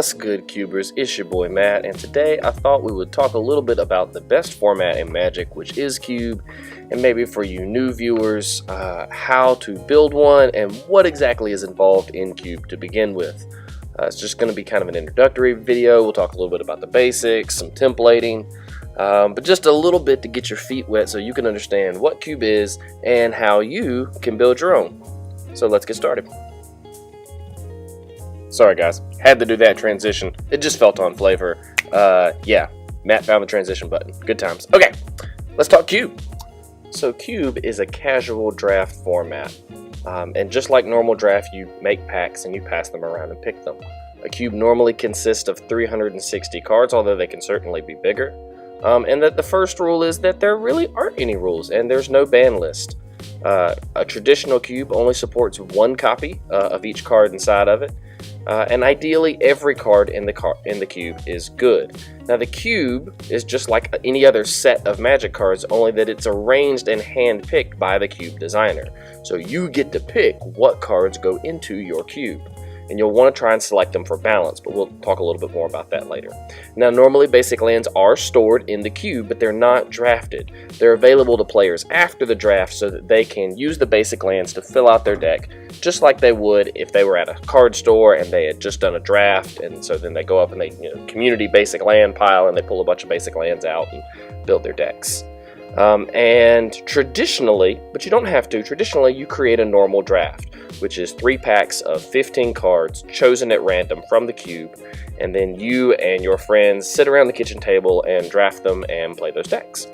What's good, cubers? It's your boy Matt, and today I thought we would talk a little bit about the best format in Magic, which is Cube, and maybe for you new viewers, how to build one and what exactly is involved in Cube to begin with. It's just going to be kind of an introductory video. We'll talk a little bit about the basics, some templating, but just a little bit to get your feet wet so you can understand what Cube is and how you can build your own. So let's get started. Sorry guys, had to do that transition. It just felt on flavor. Yeah, Matt found the transition button. Good times. Okay, let's talk Cube. So Cube is a casual draft format. And just like normal draft, you make packs and you pass them around and pick them. A cube normally consists of 360 cards, although they can certainly be bigger. And that the first rule is that there really aren't any rules and there's no ban list. A traditional cube only supports one copy of each card inside of it. And ideally every card in the cube is good. Now the cube is just like any other set of Magic cards, only that it's arranged and hand-picked by the cube designer. So you get to pick what cards go into your cube. And you'll want to try and select them for balance, but we'll talk a little bit more about that later. Now normally basic lands are stored in the cube, but they're not drafted. They're available to players after the draft so that they can use the basic lands to fill out their deck, just like they would if they were at a card store and they had just done a draft, and so then they go up and they community basic land pile and they pull a bunch of basic lands out and build their decks. And traditionally, but you don't have to, traditionally you create a normal draft, which is 3 packs of 15 cards chosen at random from the cube, and then you and your friends sit around the kitchen table and draft them and play those decks.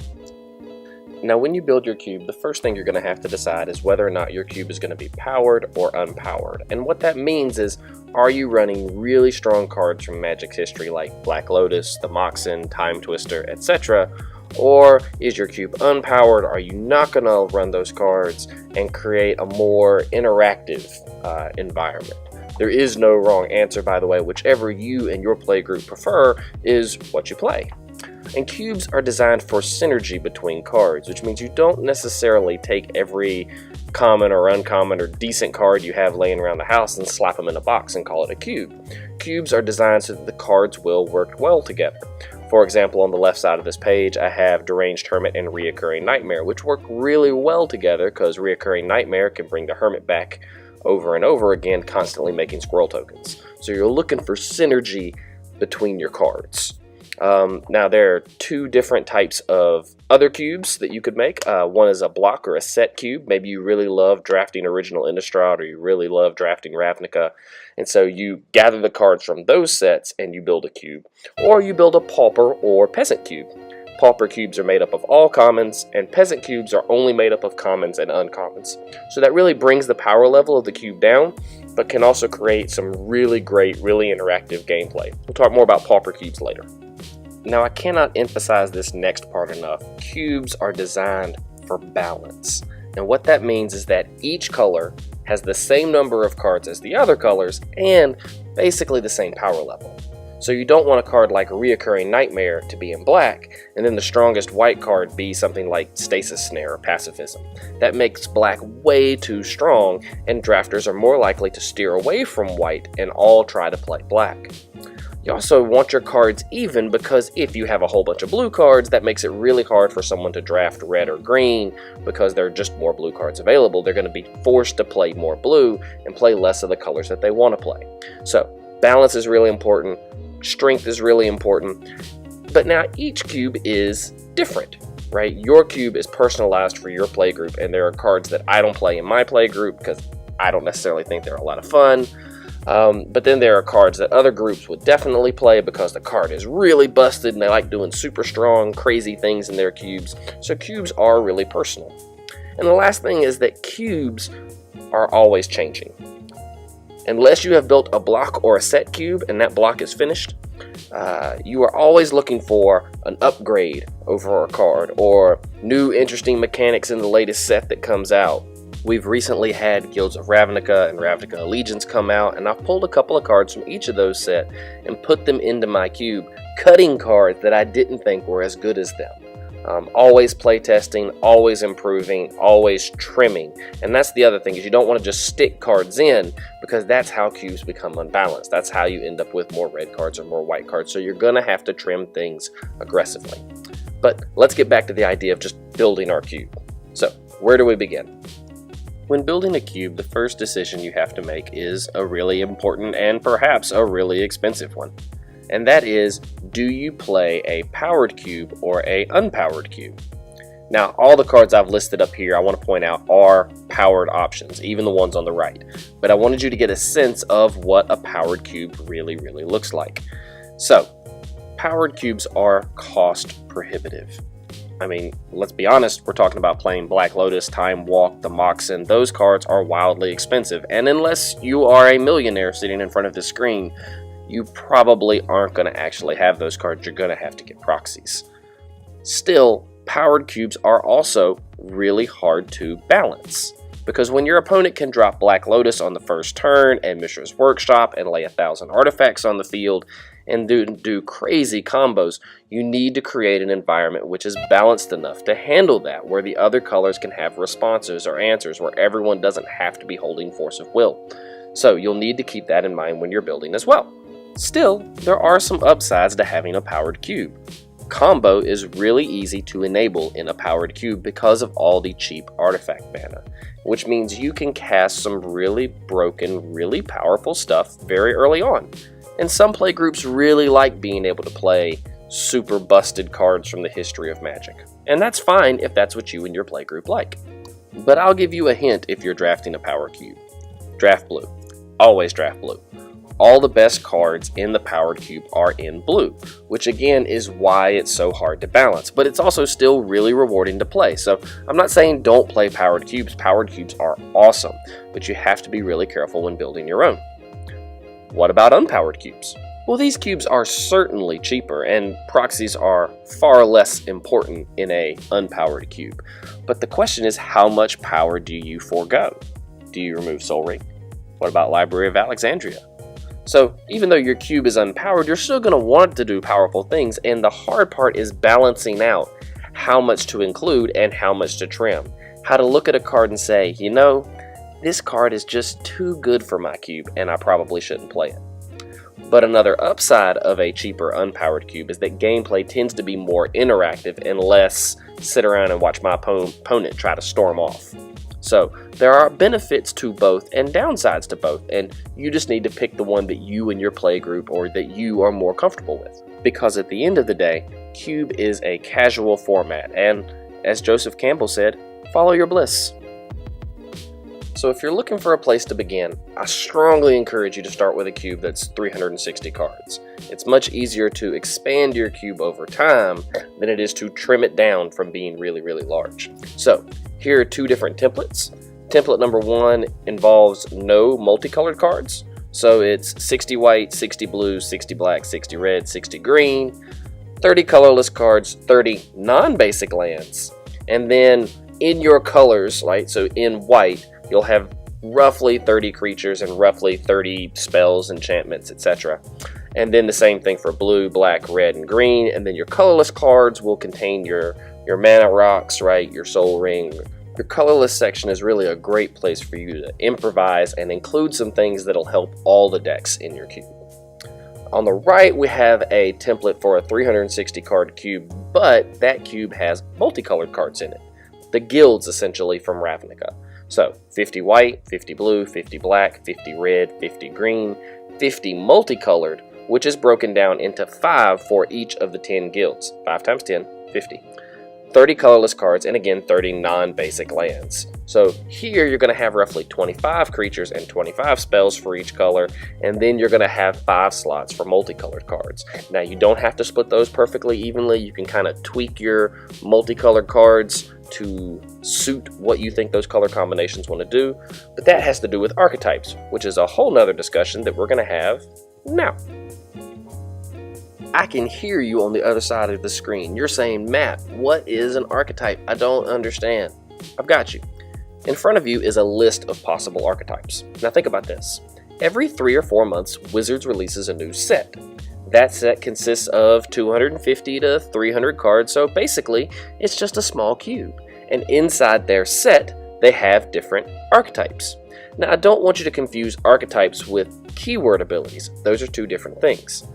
Now when you build your cube, the first thing you're going to have to decide is whether or not your cube is going to be powered or unpowered. And what that means is, are you running really strong cards from Magic's history like Black Lotus, the Moxen, Time Twister, etc., or is your cube unpowered? Are you not going to run those cards and create a more interactive environment? There is no wrong answer, by the way. Whichever you and your play group prefer is what you play. And cubes are designed for synergy between cards, which means you don't necessarily take every common or uncommon or decent card you have laying around the house and slap them in a box and call it a cube. Cubes are designed so that the cards will work well together. For example, on the left side of this page, I have Deranged Hermit and Reoccurring Nightmare, which work really well together because Reoccurring Nightmare can bring the Hermit back over and over again, constantly making squirrel tokens. So you're looking for synergy between your cards. Now there are 2 different types of other cubes that you could make. One is a block or a set cube. Maybe you really love drafting Original Innistrad, or you really love drafting Ravnica, and so you gather the cards from those sets and you build a cube. Or you build a Pauper or Peasant cube. Pauper cubes are made up of all commons, and Peasant cubes are only made up of commons and uncommons. So that really brings the power level of the cube down, but can also create some really great, really interactive gameplay. We'll talk more about Pauper cubes later. Now I cannot emphasize this next part enough. Cubes are designed for balance. And what that means is that each color has the same number of cards as the other colors and basically the same power level. So you don't want a card like a Reoccurring Nightmare to be in black and then the strongest white card be something like Stasis Snare or Pacifism. That makes black way too strong, and drafters are more likely to steer away from white and all try to play black. You also want your cards even, because if you have a whole bunch of blue cards, that makes it really hard for someone to draft red or green because there are just more blue cards available. They're going to be forced to play more blue and play less of the colors that they want to play. So balance is really important. Strength is really important. But now each cube is different, right? Your cube is personalized for your play group, and there are cards that I don't play in my play group because I don't necessarily think they're a lot of fun. But then there are cards that other groups would definitely play because the card is really busted and they like doing super strong, crazy things in their cubes. So cubes are really personal. And the last thing is that cubes are always changing. Unless you have built a block or a set cube and that block is finished, you are always looking for an upgrade over a card or new interesting mechanics in the latest set that comes out. We've recently had Guilds of Ravnica and Ravnica Allegiance come out, and I've pulled a couple of cards from each of those sets and put them into my cube, cutting cards that I didn't think were as good as them. Always play testing, always improving, always trimming. And that's the other thing, is you don't want to just stick cards in, because that's how cubes become unbalanced. That's how you end up with more red cards or more white cards. So you're going to have to trim things aggressively. But let's get back to the idea of just building our cube. So where do we begin? When building a cube, the first decision you have to make is a really important and perhaps a really expensive one. And that is, do you play a powered cube or a unpowered cube? Now, all the cards I've listed up here, I want to point out, are powered options, even the ones on the right. But I wanted you to get a sense of what a powered cube really looks like. So, powered cubes are cost prohibitive. I mean, let's be honest, we're talking about playing Black Lotus, Time Walk, the Moxen. Those cards are wildly expensive. And unless you are a millionaire sitting in front of the screen, you probably aren't going to actually have those cards. You're going to have to get proxies. Still, powered cubes are also really hard to balance, because when your opponent can drop Black Lotus on the first turn and Mishra's Workshop and lay 1,000 artifacts on the field and do crazy combos, you need to create an environment which is balanced enough to handle that, where the other colors can have responses or answers, where everyone doesn't have to be holding force of will. So you'll need to keep that in mind when you're building as well. Still, there are some upsides to having a powered cube. Combo is really easy to enable in a powered cube because of all the cheap artifact mana, which means you can cast some really broken, really powerful stuff very early on. And some play groups really like being able to play super busted cards from the history of Magic. And that's fine if that's what you and your play group like. But I'll give you a hint if you're drafting a power cube. Draft blue. Always draft blue. All the best cards in the powered cube are in blue, which again is why it's so hard to balance, but it's also still really rewarding to play. So I'm not saying don't play powered cubes. Powered cubes are awesome, but you have to be really careful when building your own. What about unpowered cubes? Well, these cubes are certainly cheaper, and proxies are far less important in a unpowered cube. But the question is, how much power do you forego? Do you remove Soul Ring? What about Library of Alexandria? So even though your cube is unpowered, you're still going to want to do powerful things, and the hard part is balancing out how much to include and how much to trim. How to look at a card and say, you know, this card is just too good for my cube and I probably shouldn't play it. But another upside of a cheaper unpowered cube is that gameplay tends to be more interactive and less sit around and watch my opponent try to storm off. So there are benefits to both and downsides to both, and you just need to pick the one that you and your play group or that you are more comfortable with. Because at the end of the day, Cube is a casual format, and as Joseph Campbell said, follow your bliss. So if you're looking for a place to begin, I strongly encourage you to start with a cube that's 360 cards. It's much easier to expand your cube over time than it is to trim it down from being really large. So here are two different templates. Template number 1 involves no multicolored cards. So it's 60 white, 60 blue, 60 black, 60 red, 60 green, 30 colorless cards, 30 non-basic lands. And then in your colors, right, so in white, you'll have roughly 30 creatures and roughly 30 spells, enchantments, etc. And then the same thing for blue, black, red, and green. And then your colorless cards will contain your mana rocks, right, your soul ring. Your colorless section is really a great place for you to improvise and include some things that'll help all the decks in your cube. On the right, we have a template for a 360 card cube, but that cube has multicolored cards in it. The guilds, essentially, from Ravnica. So 50 white, 50 blue, 50 black, 50 red, 50 green, 50 multicolored, which is broken down into 5 for each of the 10 guilds. 5 times 10, 50. 30 colorless cards, and again 30 non-basic lands. So here you're going to have roughly 25 creatures and 25 spells for each color, and then you're going to have 5 slots for multicolored cards. Now you don't have to split those perfectly evenly. You can kind of tweak your multicolored cards to suit what you think those color combinations want to do, but that has to do with archetypes, which is a whole nother discussion that we're going to have now. I can hear you on the other side of the screen. You're saying, Matt, what is an archetype? I don't understand. I've got you. In front of you is a list of possible archetypes. Now think about this. Every 3 or 4 months, Wizards releases a new set. That set consists of 250 to 300 cards, so basically it's just a small cube. And inside their set, they have different archetypes. Now, I don't want you to confuse archetypes with keyword abilities. Those are two different things.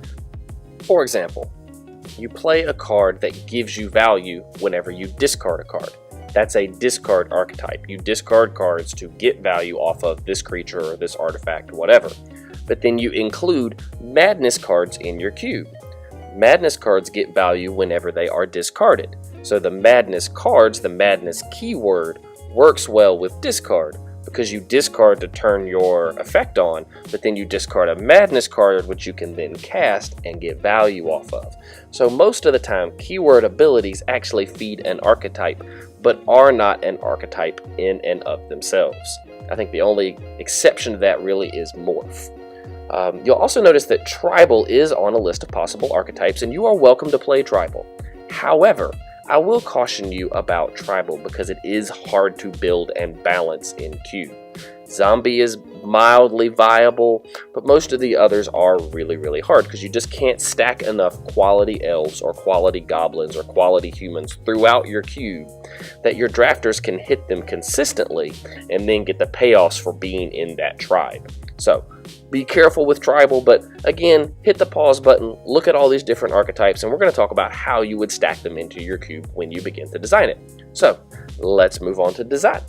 For example, you play a card that gives you value whenever you discard a card. That's a discard archetype. You discard cards to get value off of this creature or this artifact or whatever. But then you include madness cards in your cube. Madness cards get value whenever they are discarded. So the madness cards, the madness keyword, works well with discard because you discard to turn your effect on, but then you discard a madness card which you can then cast and get value off of. So most of the time, keyword abilities actually feed an archetype, but are not an archetype in and of themselves. I think the only exception to that really is morph. You'll also notice that tribal is on a list of possible archetypes, and you are welcome to play tribal. However, I will caution you about tribal because it is hard to build and balance in cube. Zombie is mildly viable, but most of the others are really, really hard because you just can't stack enough quality elves or quality goblins or quality humans throughout your cube that your drafters can hit them consistently and then get the payoffs for being in that tribe. So be careful with tribal, but again, hit the pause button, look at all these different archetypes, and we're going to talk about how you would stack them into your cube when you begin to design it. So let's move on to design.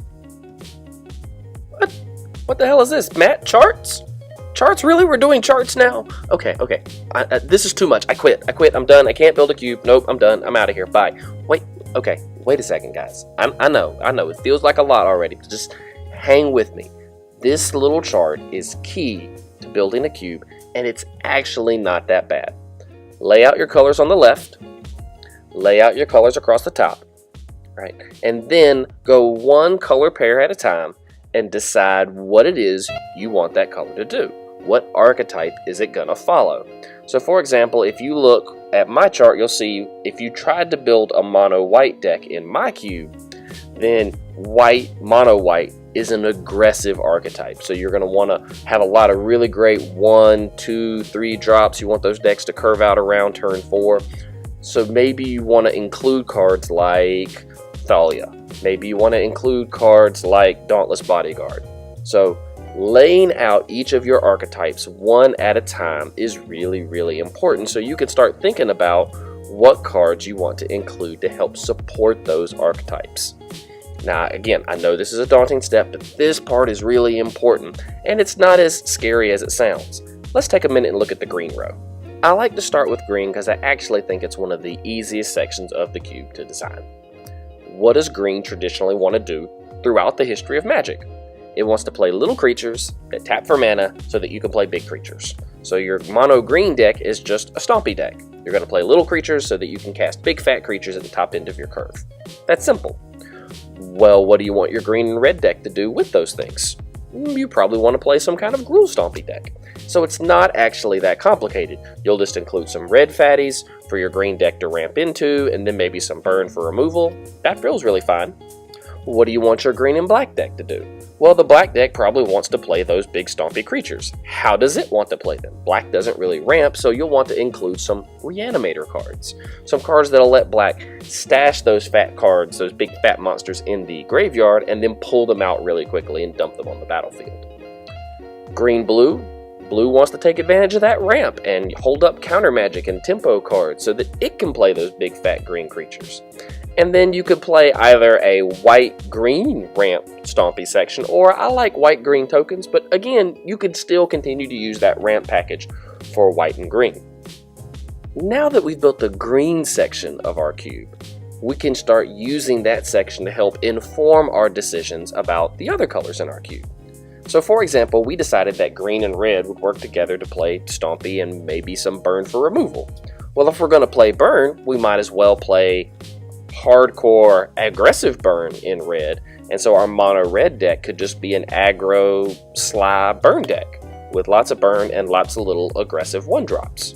What the hell is this, Matt? Charts? Charts? Really? We're doing charts now? Okay. This is too much. I quit. I'm done. I can't build a cube. Nope, I'm done. I'm out of here. Bye. Wait a second, guys. I know. It feels like a lot already, but just hang with me. This little chart is key to building a cube, and it's actually not that bad. Lay out your colors on the left. Lay out your colors across the top. Right? And then go one color pair at a time and decide what it is you want that color to do. What archetype is it gonna follow? So for example, if you look at my chart, you'll see if you tried to build a mono white deck in my cube, then mono white is an aggressive archetype. So you're gonna wanna have a lot of really great 1, 2, 3 drops. You want those decks to curve out around turn 4. So maybe you wanna include cards like Thalia. Maybe you want to include cards like Dauntless Bodyguard. So laying out each of your archetypes one at a time is really, really important so you can start thinking about what cards you want to include to help support those archetypes. Now, again, I know this is a daunting step, but this part is really important, and it's not as scary as it sounds. Let's take a minute and look at the green row. I like to start with green because I actually think it's one of the easiest sections of the cube to design. What does green traditionally want to do throughout the history of Magic? It wants to play little creatures that tap for mana so that you can play big creatures. So your mono green deck is just a stompy deck. You're going to play little creatures so that you can cast big fat creatures at the top end of your curve. That's simple. Well, what do you want your green and red deck to do with those things? You probably want to play some kind of Gruul stompy deck. So it's not actually that complicated. You'll just include some red fatties for your green deck to ramp into, and then maybe some burn for removal. That feels really fine. What do you want your green and black deck to do? Well, the black deck probably wants to play those big stompy creatures. How does it want to play them? Black doesn't really ramp, so you'll want to include some reanimator cards. Some cards that'll let black stash those fat cards, those big fat monsters in the graveyard, and then pull them out really quickly and dump them on the battlefield. Green blue. Blue wants to take advantage of that ramp and hold up counter magic and tempo cards so that it can play those big fat green creatures. And then you could play either a white-green ramp stompy section, or I like white-green tokens, but again, you could still continue to use that ramp package for white and green. Now that we've built the green section of our cube, we can start using that section to help inform our decisions about the other colors in our cube. So for example, we decided that green and red would work together to play stompy and maybe some burn for removal. Well, if we're going to play burn, we might as well play hardcore aggressive burn in red, and so our mono red deck could just be an aggro sly burn deck with lots of burn and lots of little aggressive 1-drops.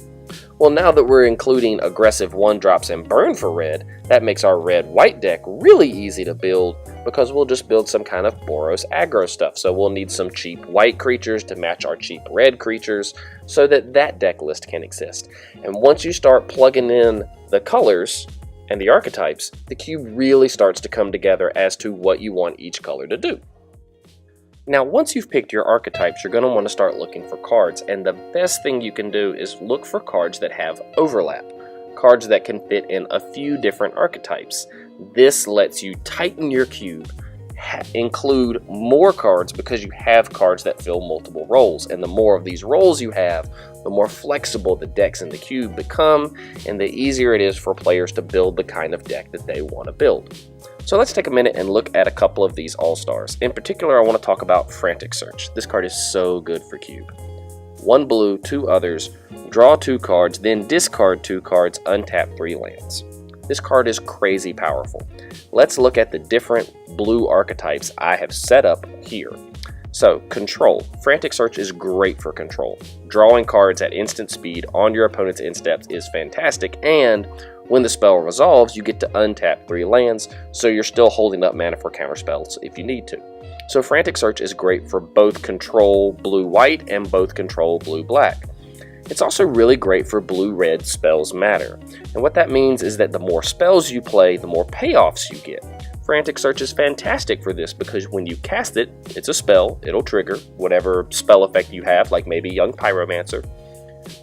Well, now that we're including aggressive 1-drops and burn for red, that makes our red-white deck really easy to build because we'll just build some kind of Boros aggro stuff. So we'll need some cheap white creatures to match our cheap red creatures so that that deck list can exist. And once you start plugging in the colors and the archetypes, the cube really starts to come together as to what you want each color to do. Now, once you've picked your archetypes, you're going to want to start looking for cards, and the best thing you can do is look for cards that have overlap, cards that can fit in a few different archetypes. This lets you tighten your cube, include more cards because you have cards that fill multiple roles, and the more of these roles you have, the more flexible the decks in the cube become, and the easier it is for players to build the kind of deck that they want to build. So let's take a minute and look at a couple of these All-Stars. In particular, I want to talk about Frantic Search. This card is so good for cube. 1 blue, 2 others, draw 2 cards, then discard 2 cards, untap 3 lands. This card is crazy powerful. Let's look at the different blue archetypes I have set up here. So, Control. Frantic Search is great for control. Drawing cards at instant speed on your opponent's end steps is fantastic, and when the spell resolves, you get to untap 3 lands, so you're still holding up mana for counter spells if you need to. So Frantic Search is great for both control blue-white and both control blue-black. It's also really great for blue-red spells matter, and what that means is that the more spells you play, the more payoffs you get. Frantic Search is fantastic for this because when you cast it, it's a spell, it'll trigger whatever spell effect you have, like maybe Young Pyromancer,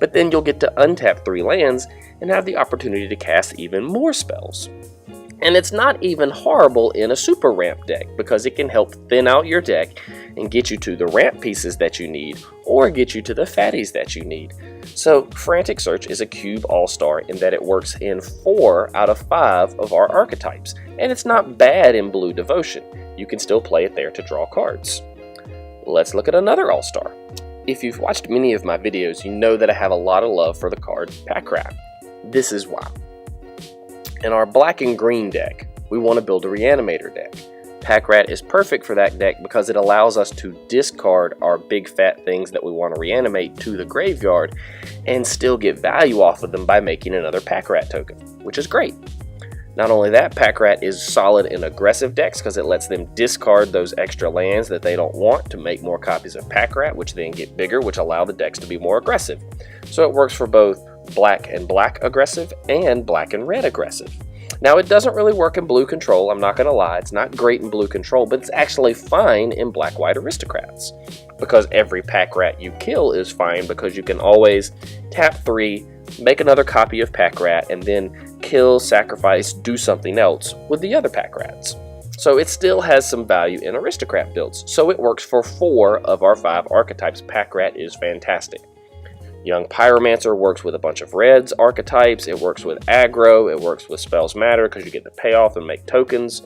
but then you'll get to untap 3 lands and have the opportunity to cast even more spells. And it's not even horrible in a super ramp deck because it can help thin out your deck and get you to the ramp pieces that you need or get you to the fatties that you need. So Frantic Search is a cube all-star in that it works in 4 out of 5 of our archetypes, and it's not bad in Blue Devotion. You can still play it there to draw cards. Let's look at another all-star. If you've watched many of my videos, you know that I have a lot of love for the card Pack Rat. This is why. In our black and green deck, we want to build a Reanimator deck. Pack Rat is perfect for that deck because it allows us to discard our big fat things that we want to reanimate to the graveyard and still get value off of them by making another Pack Rat token, which is great. Not only that, Pack Rat is solid in aggressive decks because it lets them discard those extra lands that they don't want to make more copies of Pack Rat, which then get bigger, which allow the decks to be more aggressive. So it works for both black and black aggressive and black and red aggressive. Now, it doesn't really work in blue control, I'm not going to lie. It's not great in blue control, but it's actually fine in black-white aristocrats. Because every Pack Rat you kill is fine because you can always tap 3, make another copy of Pack Rat, and then kill, sacrifice, do something else with the other Pack Rats. So it still has some value in aristocrat builds. So it works for 4 of our 5 archetypes. Pack Rat is fantastic. Young Pyromancer works with a bunch of reds archetypes, it works with aggro, it works with spells matter because you get to pay off and make tokens.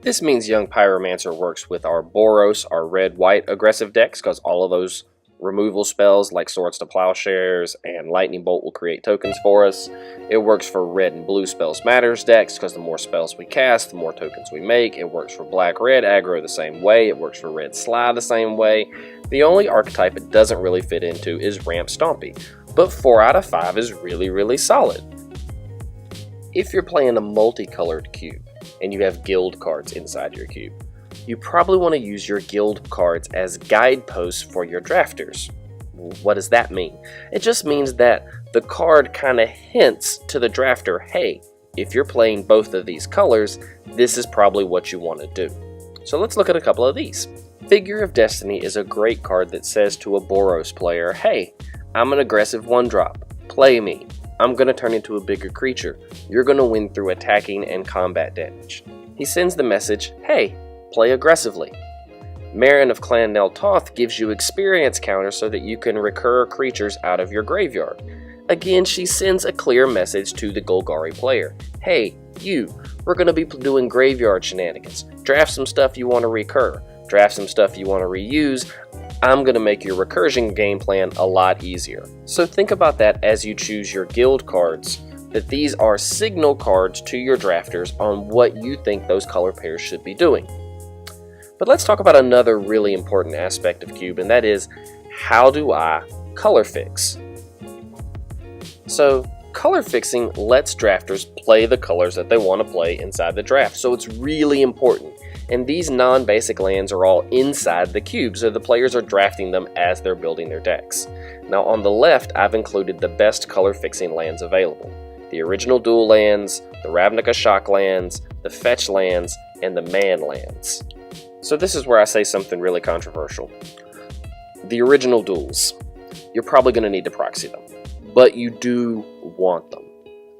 This means Young Pyromancer works with our Boros, our red-white aggressive decks because all of those removal spells like Swords to Plowshares and Lightning Bolt will create tokens for us. It works for red and blue spells matters decks because the more spells we cast, the more tokens we make. It works for black-red aggro the same way, it works for red Sly the same way. The only archetype it doesn't really fit into is Ramp Stompy, but 4 out of 5 is really solid. If you're playing a multicolored cube and you have guild cards inside your cube, you probably want to use your guild cards as guideposts for your drafters. What does that mean? It just means that the card kind of hints to the drafter, hey, if you're playing both of these colors, this is probably what you want to do. So let's look at a couple of these. Figure of Destiny is a great card that says to a Boros player, hey, I'm an aggressive 1-drop, play me. I'm going to turn into a bigger creature. You're going to win through attacking and combat damage. He sends the message, hey, play aggressively. Marin of Clan Nel Toth gives you experience counters so that you can recur creatures out of your graveyard. Again, she sends a clear message to the Golgari player. Hey, we're going to be doing graveyard shenanigans. Draft some stuff you want to recur. Draft some stuff you want to reuse. I'm going to make your recursion game plan a lot easier. So think about that as you choose your guild cards, that these are signal cards to your drafters on what you think those color pairs should be doing. But let's talk about another really important aspect of Cube, and that is, how do I color fix? So color fixing lets drafters play the colors that they want to play inside the draft, so it's really important. and these non-basic lands are all inside the cube, so the players are drafting them as they're building their decks. Now on the left, I've included the best color fixing lands available. The original dual lands, the Ravnica shock lands, the fetch lands, and the man lands. So this is where I say something really controversial. The original duels, you're probably going to need to proxy them, but you do want them.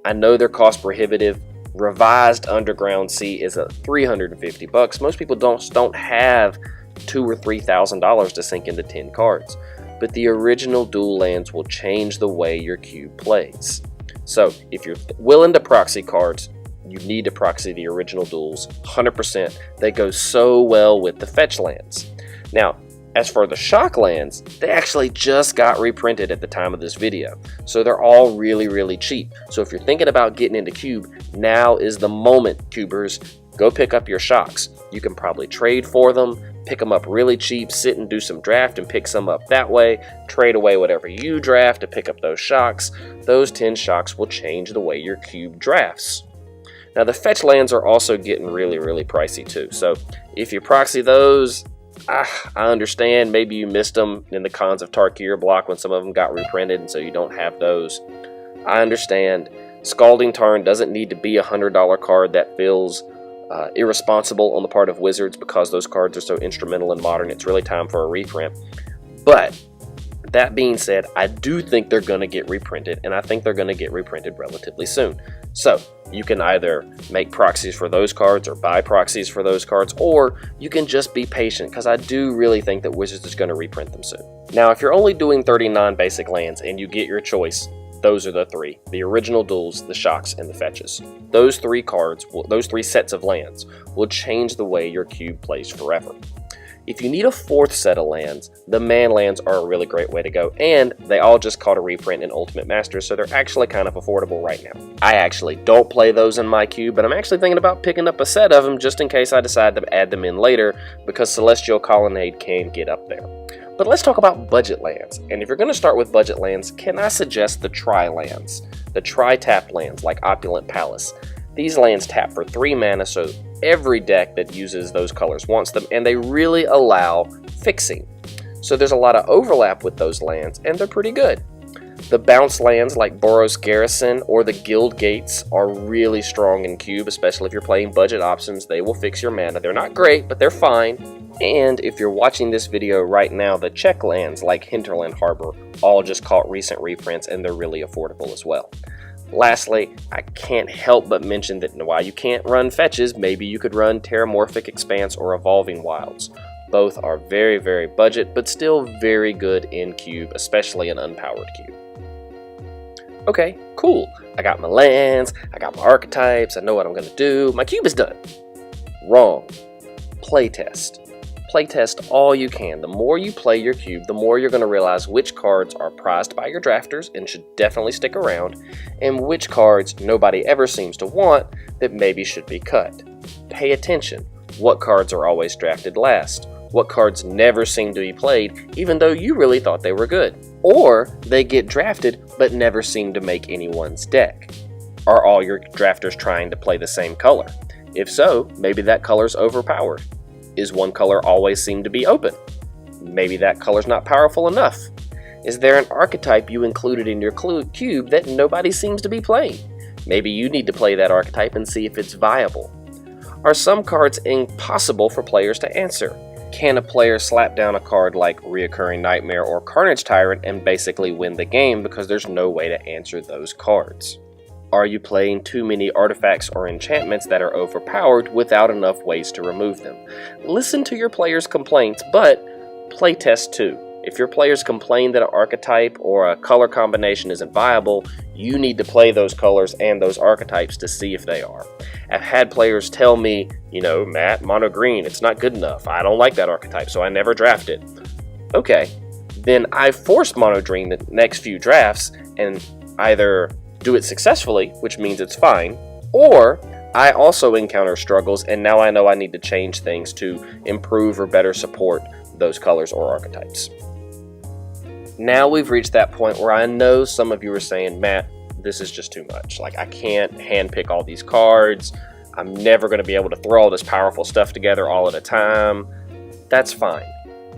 I know they're cost prohibitive. Revised Underground Sea is at $350. Most people don't have $2,000 or $3,000 to sink into 10 cards, but the original dual lands will change the way your cube plays. So if you're willing to proxy cards, you need to proxy the original duels 100%. They go so well with the fetch lands. Now, as for the shock lands, they actually just got reprinted at the time of this video, so they're all really cheap. So if you're thinking about getting into cube, now is the moment, cubers. Go pick up your shocks. You can probably trade for them, pick them up really cheap, sit and do some draft and pick some up that way, trade away whatever you draft to pick up those shocks. Those 10 shocks will change the way your cube drafts. Now the fetch lands are also getting really pricey too, so if you proxy those, I understand maybe you missed them in the Cons of Tarkir block when some of them got reprinted, and so you don't have those. I understand. Scalding Tarn doesn't need to be a $100 card. That feels irresponsible on the part of Wizards because those cards are so instrumental in Modern. It's really time for a reprint. But that being said, I do think they're going to get reprinted, and I think they're going to get reprinted relatively soon. So you can either make proxies for those cards or buy proxies for those cards, or you can just be patient because I do really think that Wizards is going to reprint them soon. Now, if you're only doing 39 basic lands and you get your choice, those are the three: the original duels, the shocks, and the fetches. Those three sets of lands will change the way your cube plays forever. If you need a fourth set of lands, the man lands are a really great way to go, and they all just caught a reprint in Ultimate Masters, so they're actually kind of affordable right now. I actually don't play those in my cube, but I'm actually thinking about picking up a set of them just in case I decide to add them in later, because Celestial Colonnade can get up there. But let's talk about budget lands, and if you're going to start with budget lands, can I suggest the tri-lands? The tri-tap lands like Opulent Palace. These lands tap for 3 mana, so every deck that uses those colors wants them, and they really allow fixing. So there's a lot of overlap with those lands, and they're pretty good. The bounce lands like Boros Garrison or the Guild Gates are really strong in cube, especially if you're playing budget options. They will fix your mana. They're not great, but they're fine. And if you're watching this video right now, the check lands like Hinterland Harbor all just caught recent reprints, and they're really affordable as well. Lastly, I can't help but mention that while you can't run fetches, maybe you could run Terramorphic Expanse or Evolving Wilds. Both are very budget, but still very good in cube, especially an unpowered cube. Okay, cool. I got my lands, I got my archetypes, I know what I'm going to do. My cube is done. Wrong. Playtest. Playtest all you can. The more you play your cube, the more you're going to realize which cards are prized by your drafters and should definitely stick around, and which cards nobody ever seems to want that maybe should be cut. Pay attention. What cards are always drafted last? What cards never seem to be played even though you really thought they were good? Or they get drafted but never seem to make anyone's deck. Are all your drafters trying to play the same color? If so, maybe that color's overpowered. Is one color always seem to be open? Maybe that color's not powerful enough. Is there an archetype you included in your cube that nobody seems to be playing? Maybe you need to play that archetype and see if it's viable. Are some cards impossible for players to answer? Can a player slap down a card like Reoccurring Nightmare or Carnage Tyrant and basically win the game because there's no way to answer those cards? Are you playing too many artifacts or enchantments that are overpowered without enough ways to remove them? Listen to your players' complaints, but playtest too. If your players complain that an archetype or a color combination isn't viable, you need to play those colors and those archetypes to see if they are. I've had players tell me, Matt, mono green, it's not good enough. I don't like that archetype, so I never draft it. Okay, then I forced mono green the next few drafts and either do it successfully, which means it's fine, or I also encounter struggles and now I know I need to change things to improve or better support those colors or archetypes. Now we've reached that point where I know some of you are saying, Matt, this is just too much. Like, I can't handpick all these cards. I'm never going to be able to throw all this powerful stuff together all at a time. That's fine.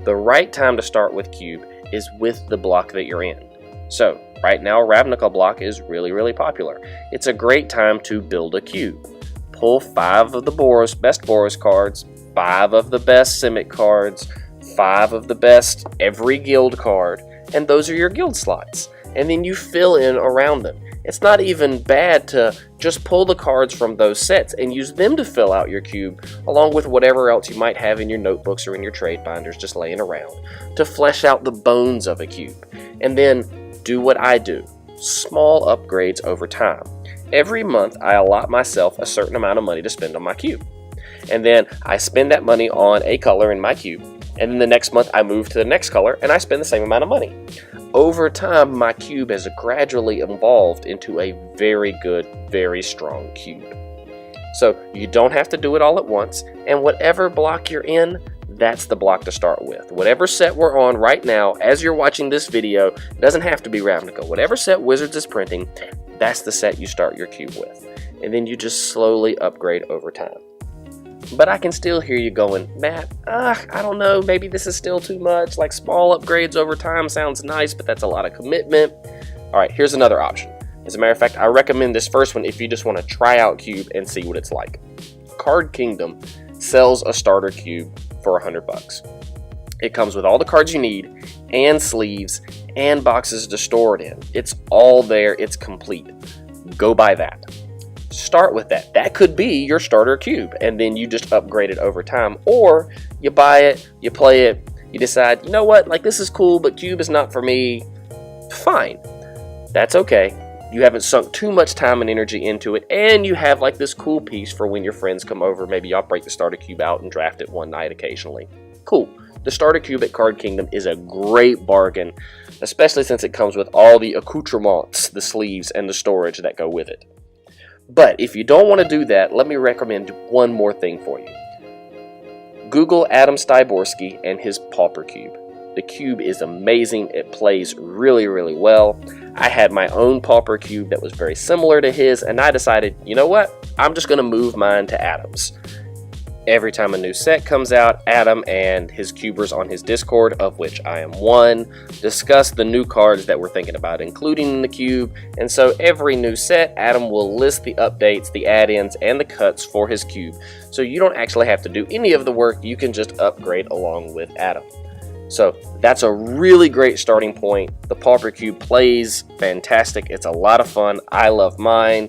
The right time to start with cube is with the block that you're in. So right now, Ravnica block is really popular. It's a great time to build a cube. Pull 5 of the best Boros cards, 5 of the best Simic cards, 5 of the best every guild card, and those are your guild slots. And then you fill in around them. It's not even bad to just pull the cards from those sets and use them to fill out your cube, along with whatever else you might have in your notebooks or in your trade binders just laying around, to flesh out the bones of a cube. And then do what I do, small upgrades over time. Every month I allot myself a certain amount of money to spend on my cube. And then I spend that money on a color in my cube. And then the next month I move to the next color and I spend the same amount of money. Over time, my cube has gradually evolved into a very good, very strong cube. So you don't have to do it all at once, and whatever block you're in, that's the block to start with. Whatever set we're on right now, as you're watching this video, it doesn't have to be Ravnica. Whatever set Wizards is printing, that's the set you start your cube with. And then you just slowly upgrade over time. But I can still hear you going, Matt, I don't know, maybe this is still too much. Like, small upgrades over time sounds nice, but that's a lot of commitment. All right, here's another option. As a matter of fact, I recommend this first one if you just want to try out cube and see what it's like. Card Kingdom sells a starter cube for $100. It comes with all the cards you need, and sleeves, and boxes to store it in. It's all there, it's complete. Go buy that. Start with that. That could be your starter cube, and then you just upgrade it over time. Or you buy it, you play it, you decide, you know what, like, this is cool, but cube is not for me. Fine. That's okay. You haven't sunk too much time and energy into it, and you have like this cool piece for when your friends come over. Maybe y'all break the starter cube out and draft it one night occasionally. Cool. The starter cube at Card Kingdom is a great bargain, especially since it comes with all the accoutrements, the sleeves, and the storage that go with it. But if you don't want to do that, let me recommend one more thing for you. Google Adam Styborski and his Pauper Cube. The cube is amazing. It plays really well. I had my own Pauper Cube that was very similar to his, and I decided, you know what? I'm just going to move mine to Adam's. Every time a new set comes out, Adam and his cubers on his Discord, of which I am one, discuss the new cards that we're thinking about including in the cube. And so every new set, Adam will list the updates, the add-ins, and the cuts for his cube. So you don't actually have to do any of the work. You can just upgrade along with Adam. So that's a really great starting point. The Pauper Cube plays fantastic. It's a lot of fun. I love mine.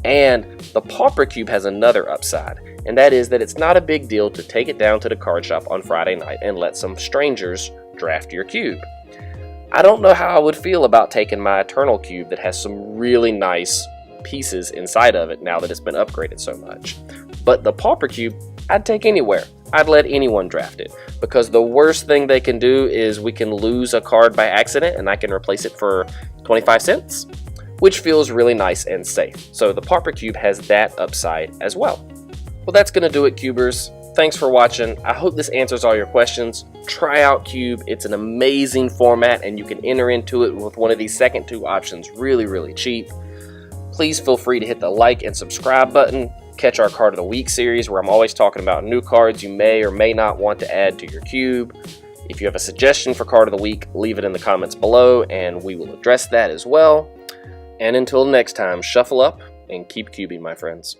And the Pauper Cube has another upside, and that is that it's not a big deal to take it down to the card shop on Friday night and let some strangers draft your cube. I don't know how I would feel about taking my Eternal Cube that has some really nice pieces inside of it now that it's been upgraded so much. But the Pauper Cube, I'd take anywhere. I'd let anyone draft it, because the worst thing they can do is we can lose a card by accident and I can replace it for 25 cents. Which feels really nice and safe. So the Pauper Cube has that upside as well. Well, that's going to do it, Cubers. Thanks for watching. I hope this answers all your questions. Try out Cube. It's an amazing format, and you can enter into it with one of these second 2 options really cheap. Please feel free to hit the like and subscribe button. Catch our Card of the Week series, where I'm always talking about new cards you may or may not want to add to your cube. If you have a suggestion for Card of the Week, leave it in the comments below, and we will address that as well. And until next time, shuffle up and keep cubing, my friends.